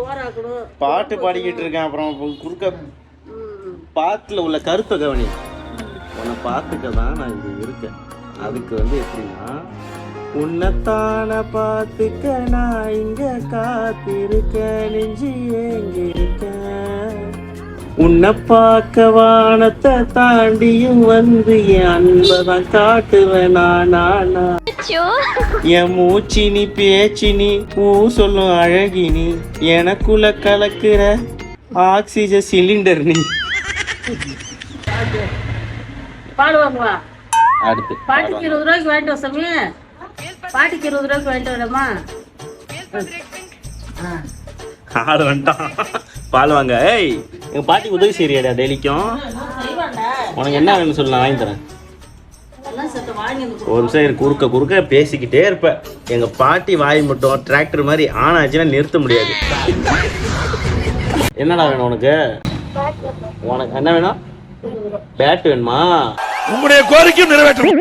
சோறாக்கணும். பாட்டு பாடிக்கிட்டு இருக்கேன். அப்புறம் குறுக்க பாட்டுல உள்ள கருத்தை கவனி. உன்னை பார்த்துக்க தான் நான் இங்க இருக்கேன். அதுக்கு எப்படின்னா, உன்னைத்தான பார்த்துக்க நான் இங்க காத்திருக்க, நெஞ்சு எங்க இருக்க, உன்னை பார்க்க வானத்தை தாண்டியும் என் அன்பதான் காட்டுவேன் நானா. என் மூச்சினி பேச்சினி பூ சொல்லும் அழகினி, எனக்குள்ள கலக்குற ஆக்சிஜன் சிலிண்டர் நீ. பாடுவாங்களா? அடுத்து பாட்டிக்கு 20 ரூபாய்க்கு வாங்கிட்டு வா சாமி. பாட்டிக்கு 20 ரூபாய்க்கு வாங்கிட்டு வரமா? ஆடு வந்துட்டான். பால் வாங்க. ஏய், எங்க பாட்டிக்கு உதவி செய்யறியாடா டெய்லிக்கும்? உனக்கு என்ன வேணும்னு சொல்லு, நான் வாங்கி தரேன். ஒரு நிமிஷம் குறுக்க குறுக்க பேசிக்கிட்டே இருப்ப. எங்க பாட்டி வாய் மட்டும் டிராக்டர் மாதிரி ஆன் ஆச்சுன்னா நிறுத்த முடியாது. என்னடா வேணும் உனக்கு? உனக்கு என்ன வேணும்? பேட் வேணுமா? உங்களுடைய கோரிக்கையும் நிறைவேற்றும்.